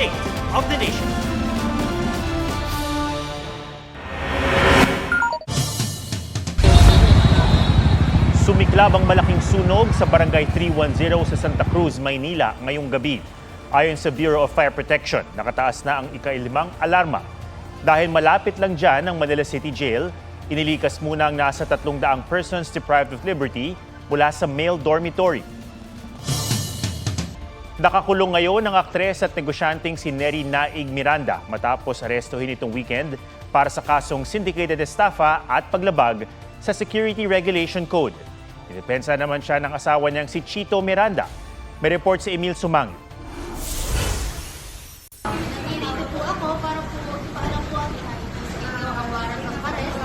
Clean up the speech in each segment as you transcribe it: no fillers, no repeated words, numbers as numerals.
State of the Nation. Sumiklab ang malaking sunog sa Barangay 310 sa Santa Cruz, Maynila ngayong gabi. Ayon sa Bureau of Fire Protection, nakataas na ang ika-5 alarma. Dahil malapit lang dyan ang Manila City Jail, inilikas muna ang nasa 300 persons deprived of liberty mula sa male dormitory. Nakakulong ngayon ang aktres at negosyanteng si Neri Naig Miranda matapos arestuhin itong weekend para sa kasong syndicated estafa at paglabag sa Security Regulation Code. Dinepensa naman siya ng asawa niyang si Chito Miranda. May report si Emil Sumang. Nandito po ako para po paalam po ang warrant of arrest.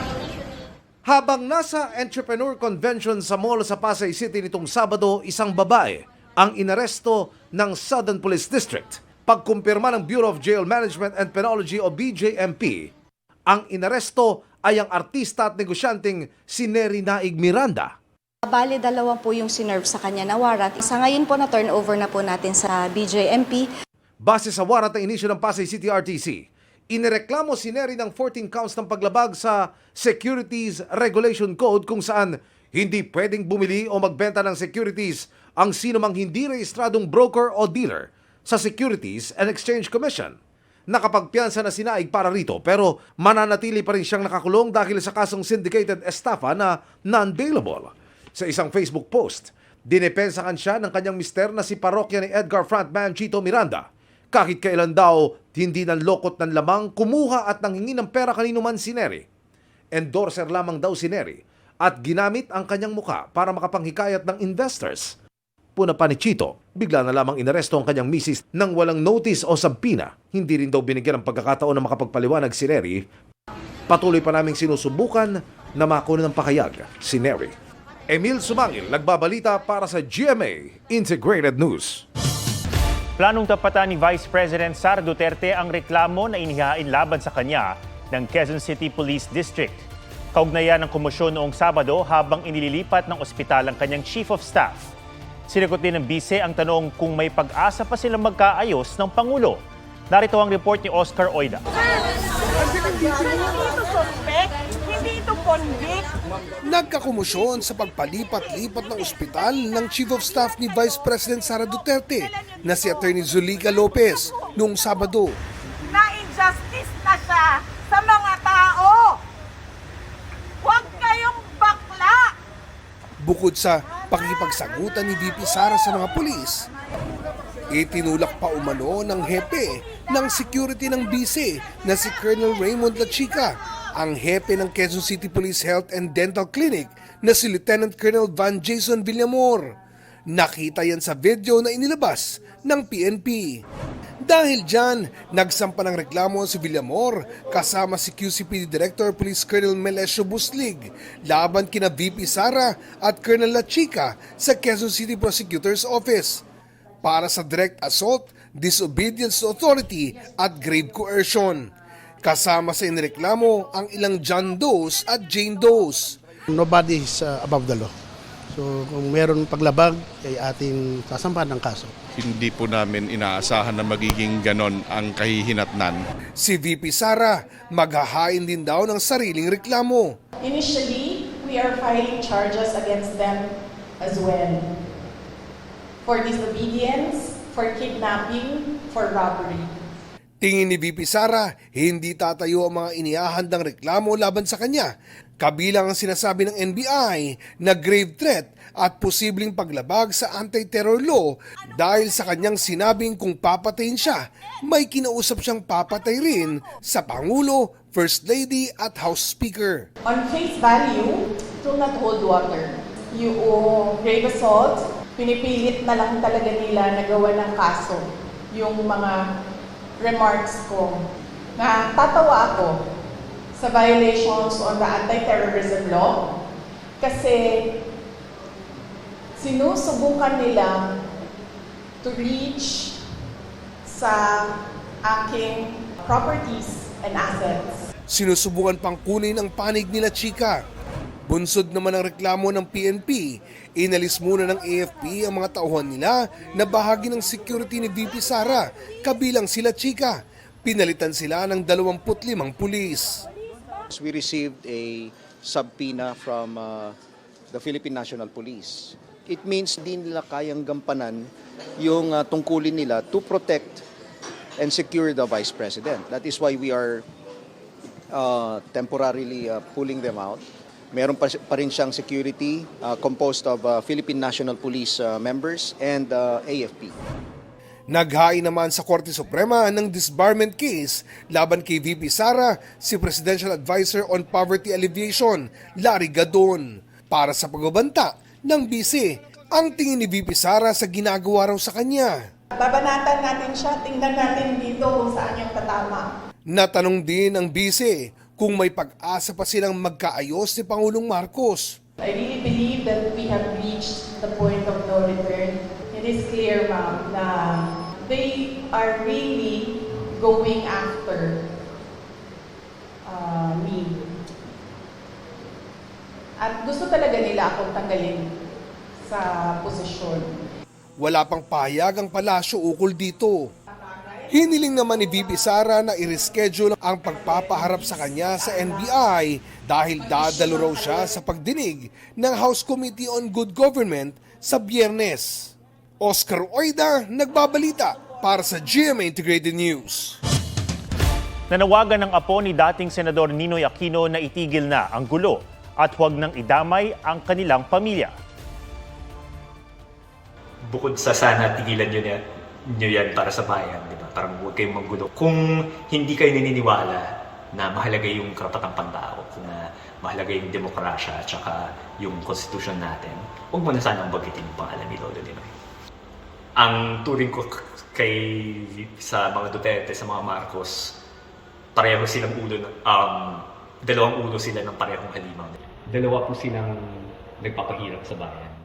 Habang nasa Entrepreneur Convention sa mall sa Pasay City nitong Sabado, isang babae ang inaresto ng Southern Police District. Pagkumpirma ng Bureau of Jail Management and Penology o BJMP, ang inaresto ay ang artista at negosyanteng si Neri Naig Miranda. Bale, 2 po yung sinerve sa kanya na warrant. Sa ngayon po na turnover na po natin sa BJMP. Base sa warrant na inisyu ng Pasay City RTC, inireklamo si Neri ng 14 counts ng paglabag sa Securities Regulation Code kung saan hindi pwedeng bumili o magbenta ng securities ang sino mang hindi rehistradong broker o dealer sa Securities and Exchange Commission. Nakapagpiyansa na si Naig para rito pero mananatili pa rin siyang nakakulong dahil sa kasong syndicated estafa na non-bailable. Sa isang Facebook post, dinepensahan siya ng kanyang mister na si parokya ni Edgar frontman Chito Miranda. Kahit kailan daw, hindi nanlokot ng lamang, kumuha at nanghingi ng pera kanino man si Neri. Endorser lamang daw si Neri at ginamit ang kanyang muka para makapanghikayat ng investors. Puna pa ni Chito, bigla na lamang inaresto ang kanyang misis nang walang notice o sampina. Hindi rin daw binigyan ng pagkakataon na makapagpaliwanag si Neri. Patuloy pa naming sinusubukan na makuha ng pakayag si Neri. Emil Sumangil, nagbabalita para sa GMA Integrated News. Planong tapatan ni Vice President Sara Duterte ang reklamo na inihain laban sa kanya ng Quezon City Police District. Kaugnayan ng komosyon noong Sabado habang inililipat ng ospital ang kanyang Chief of Staff. Sinagot din ng bise ang tanong kung may pag-asa pa silang magkaayos ng Pangulo. Narito ang report ni Oscar Oida. Hindi ito suspect, hindi ito convict. Nagkakomosyon sa pagpalipat-lipat ng ospital ng Chief of Staff ni Vice President Sara Duterte na si Atty. Zulica Lopez noong Sabado. Na-injustice na siya sa mga tao. Huwag kayong bakla. Bukod sa pakikipagsagutan ni VP Sara sa mga pulis, itinulak pa umano ng hepe ng security ng bise na si Colonel Raymond Lachica, ang hepe ng Quezon City Police Health and Dental Clinic na si Lieutenant Colonel Van Jason Villamor. Nakita yan sa video na inilabas ng PNP. Dahil dyan, nagsampa ng reklamo si Villamor kasama si QCPD Director Police Colonel Melesio Buslig laban kina VP Sara at Colonel Lachica sa Quezon City Prosecutor's Office para sa direct assault, disobedience to authority at grave coercion. Kasama sa inireklamo ang ilang John Does at Jane Does. Nobody is above the law. So kung meron paglabag, ay ating sasampahan ng kaso. Hindi po namin inaasahan na magiging ganon ang kahihinatnan. Si VP Sara, maghahain din daw ng sariling reklamo. Initially, we are filing charges against them as well. For disobedience, for kidnapping, for robbery. Tingin ni VP Sara, hindi tatayo ang mga inihahandang reklamo laban sa kanya. Kabilang ang sinasabi ng NBI na grave threat at posibleng paglabag sa anti-terror law dahil sa kanyang sinabing kung papatayin siya, may kinausap siyang papatay rin sa Pangulo, First Lady at House Speaker. On face value, it will not hold water. Yung grave assault, pinipilit na lang talaga nila na gawa ng kaso. Yung mga remarks ko na tatawa ako sa violations on the anti-terrorism law kasi sinusubukan nila to reach sa aking properties and assets. Sinusubukan pang kunin ang panig nila Chika. Bunsod naman ang reklamo ng PNP, inalis muna ng AFP ang mga tauhan nila na bahagi ng security ni VP Sara, kabilang sila Chika. Pinalitan sila ng 25 pulis. We received a subpoena from the Philippine National Police. It means di nila kayang gampanan yung tungkulin nila to protect and secure the Vice President. That is why we are temporarily pulling them out. Meron pa rin siyang security composed of Philippine National Police members and AFP. Naghain naman sa Korte Suprema ng disbarment case laban kay VP Sara si Presidential Advisor on Poverty Alleviation, Larry Gadon, para sa pagbabanta ng bise. Ang tingin ni VP Sara sa ginagawa raw sa kanya. Babanatan natin siya, tingnan natin dito kung saan yung tatama. Natanong din ang bise kung may pag-asa pa silang magkaayos ni Pangulong Marcos. I really believe that we have reached the point of no return. It is clear, ma'am, na they are really going after me. At gusto talaga nila akong tanggalin sa posisyon. Wala pang pahayag ang palasyo ukol dito. Hiniling naman ni VP Sara na i-reschedule ang pagpapaharap sa kanya sa NBI dahil dadalo raw siya sa pagdinig ng House Committee on Good Government sa Biyernes. Oscar Oida, nagbabalita para sa GMA Integrated News. Nanawagan ng apo ni dating Senador Ninoy Aquino na itigil na ang gulo at huwag nang idamay ang kanilang pamilya. Bukod sa sana tigilan nyo yan para sa bayan, di ba? Parang huwag kayong maggulo. Kung hindi kayo naniniwala na mahalaga yung karapatang pantao, na mahalaga yung demokrasya at saka yung konstitusyon natin, huwag mo na sanang bagitin yung pangalan ni Lolo Ninoy. Ang turing ko sa mga Duterte, sa mga Marcos, pareho silang ulo, dalawang ulo sila ng parehong halimaw. Dalawa po silang nagpapahirap sa bayan.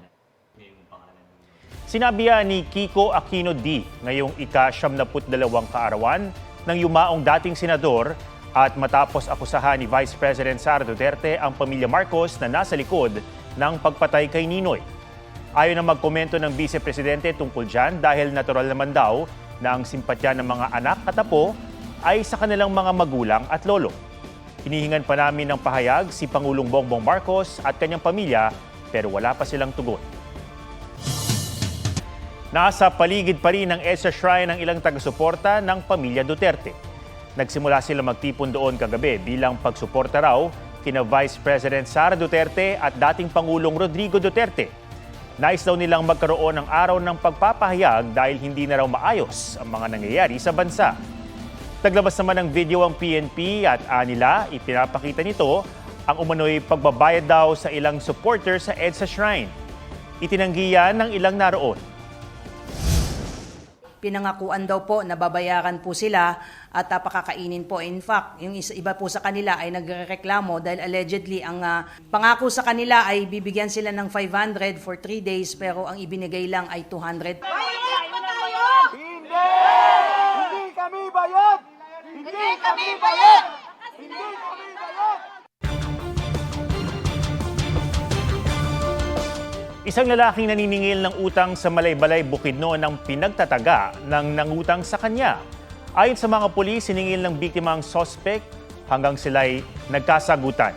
Sinabi ni Kiko Aquino D ngayong ika-72 kaarawan ng yumaong dating senador at matapos akusahan ni Vice President Sara Duterte ang pamilya Marcos na nasa likod ng pagpatay kay Ninoy. Ayaw na magkomento ng Vice Presidente tungkol dyan dahil natural naman daw na ang simpatya ng mga anak at apo ay sa kanilang mga magulang at lolo. Hinihingan pa namin ng pahayag si Pangulong Bongbong Marcos at kanyang pamilya pero wala pa silang tugon. Nasa paligid pa rin ng EDSA Shrine ang ilang taga-suporta ng pamilya Duterte. Nagsimula sila magtipon doon kagabi bilang pagsuporta raw kina Vice President Sara Duterte at dating Pangulong Rodrigo Duterte. Nais daw nilang magkaroon ng araw ng pagpapahayag dahil hindi na raw maayos ang mga nangyayari sa bansa. Naglabas naman ng video ang PNP at anila ipinapakita nito ang umano'y pagbabayad daw sa ilang supporter sa EDSA Shrine. Itinanggi yan ng ilang naroon. Pinangakuan daw po na babayaran po sila at pakakainin po. In fact, yung iba po sa kanila ay nagreklamo dahil allegedly ang pangako sa kanila ay bibigyan sila ng 500 for 3 days pero ang ibinigay lang ay 200. Bayad ba tayo? Hindi! Hindi kami bayad! Hindi kami bayad! Hindi kami bayad! Isang lalaking naniningil ng utang sa Malaybalay, Bukidnon ang pinagtataga ng nangutang sa kanya. Ayon sa mga pulis, siningil ng biktima ang sospek hanggang sila'y nagkasagutan.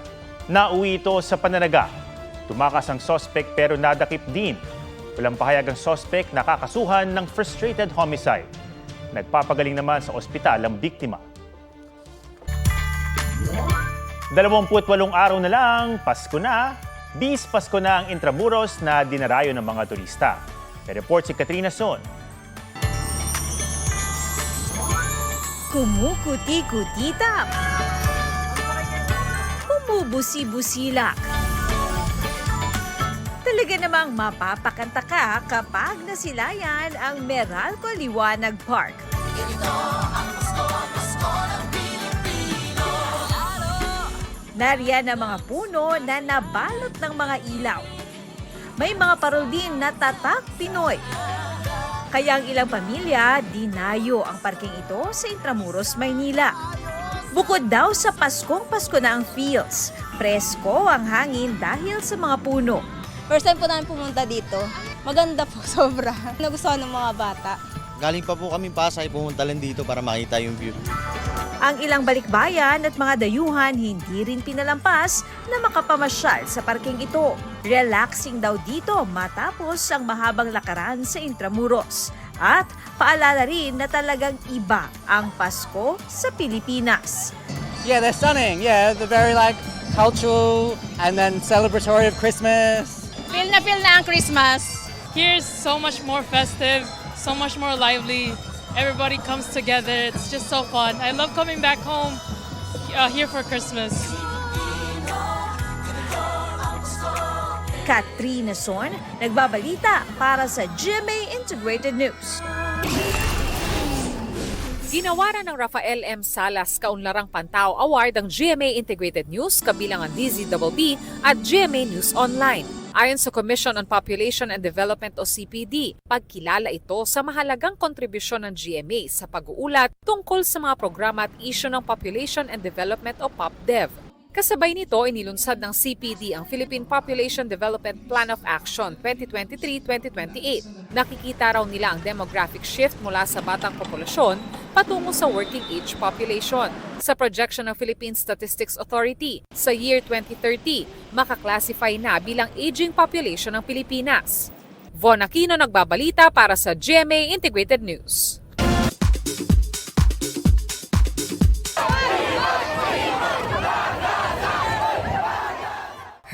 Nauwi ito sa pananaga. Tumakas ang sospek pero nadakip din. Walang pahayag ang sospek na kakasuhan ng frustrated homicide. Nagpapagaling naman sa ospital ang biktima. 28 araw na lang, Pasko na. Bis Pasko na ang Intramuros na dinarayo ng mga turista. May report si Katrina Son. Kumukuti-kutitap. Kumubusi-busilak. Talaga namang mapapakanta ka kapag nasilayan ang Meralco Liwanag Park. Ito ang Pasko ng Pilipino. Nariyan ang mga puno na nabalot ng mga ilaw. May mga parol din na tatak Pinoy. Kaya ang ilang pamilya, dinayo ang parking ito sa Intramuros, Maynila. Bukod daw sa Paskong Pasko na ang feels, presko ang hangin dahil sa mga puno. First time po namin pumunta dito. Maganda po, sobra. Nagustuhan ng mga bata. Galing pa po kami Pasay, pumunta lang dito para makita yung view. Ang ilang balikbayan at mga dayuhan hindi rin pinalampas na makapamasyal sa parking ito. Relaxing daw dito matapos ang mahabang lakaran sa Intramuros. At paalala rin na talagang iba ang Pasko sa Pilipinas. Yeah, they're stunning. Yeah, they're very like cultural and then celebratory of Christmas. Feel na ang Christmas. Here's so much more festive, so much more lively. Everybody comes together. It's just so fun. I love coming back home here for Christmas. Katrina Son, nagbabalita para sa GMA Integrated News. Ginawaran ng Rafael M. Salas Kaunlarang Pantao Award ang GMA Integrated News kabilang ang DZBB at GMA News Online. Ayon sa Commission on Population and Development o CPD, pagkilala ito sa mahalagang kontribusyon ng GMA sa pag-uulat tungkol sa mga programa at isyu ng Population and Development o PopDev. Kasabay nito, inilunsad ng CPD ang Philippine Population Development Plan of Action 2023-2028. Nakikita raw nila ang demographic shift mula sa batang populasyon patungo sa working age population. Sa projection ng Philippine Statistics Authority, sa year 2030, makaklasify na bilang aging population ng Pilipinas. Von Aquino nagbabalita para sa GMA Integrated News.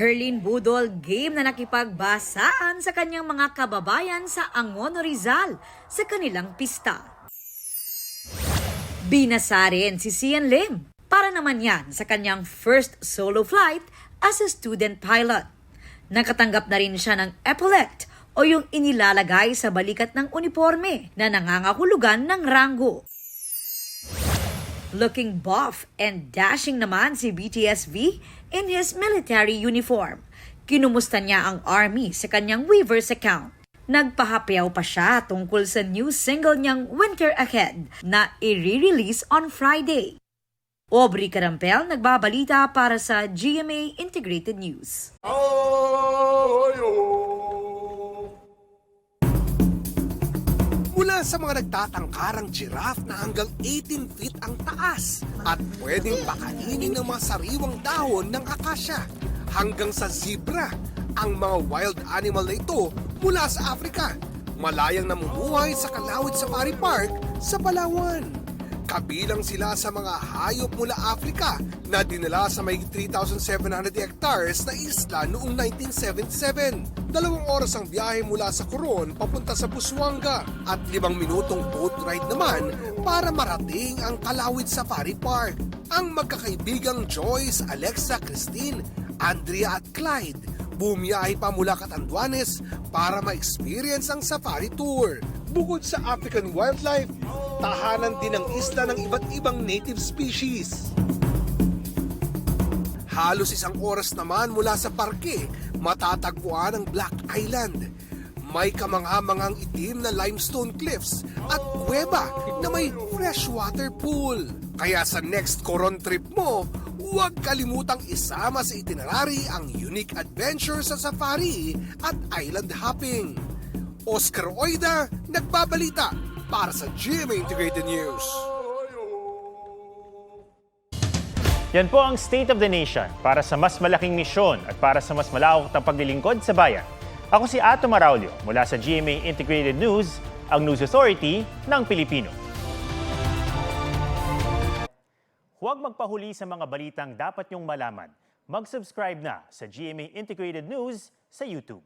Herlin Budol game na nakipagbasaan sa kanyang mga kababayan sa Angono, Rizal sa kanilang pista. Binasa rin si Sian Lim para naman yan sa kanyang first solo flight as a student pilot. Nakatanggap na rin siya ng epaulet o yung inilalagay sa balikat ng uniforme na nangangahulugan ng ranggo. Looking buff and dashing naman si BTS-V in his military uniform. Kinumusta niya ang army sa kanyang Weverse account. Nagpahapyaw pa siya tungkol sa new single niyang Winter Ahead na i-release on Friday. Aubrey Carampel nagbabalita para sa GMA Integrated News. Mula sa mga nagtatangkarang giraffe na hanggang 18 feet ang taas at pwedeng pakainin ng mga sariwang dahon ng akasya hanggang sa zebra, ang mga wild animal na ito mula sa Africa, malayang namumuhay sa Kalawit Safari Park sa Palawan. Kabilang sila sa mga hayop mula Africa na dinala sa may 3,700 hectares na isla noong 1977. 2 oras ang biyahe mula sa Coron papunta sa Busuanga at 5 minutong boat ride naman para marating ang Kalawit Safari Park. Ang magkakaibigang Joyce, Alexa, Christine, Andrea at Clyde bumiyahe pa mula Catanduanes para ma-experience ang safari tour. Bukod sa African wildlife, tahanan din ang isla ng iba't ibang native species. Halos 1 oras naman mula sa parke, matatagpuan ang Black Island. May kamangha-manghang itim na limestone cliffs at kuweba na may freshwater pool. Kaya sa next Coron trip mo, huwag kalimutang isama sa itinerary ang unique adventure sa safari at island hopping. Oscar Oida, nagbabalita para sa GMA Integrated News. Yan po ang State of the Nation para sa mas malaking misyon at para sa mas malawak na paglilingkod sa bayan. Ako si Ato Maraulio mula sa GMA Integrated News, ang News Authority ng Pilipino. Huwag magpahuli sa mga balitang dapat niyong malaman. Mag-subscribe na sa GMA Integrated News sa YouTube.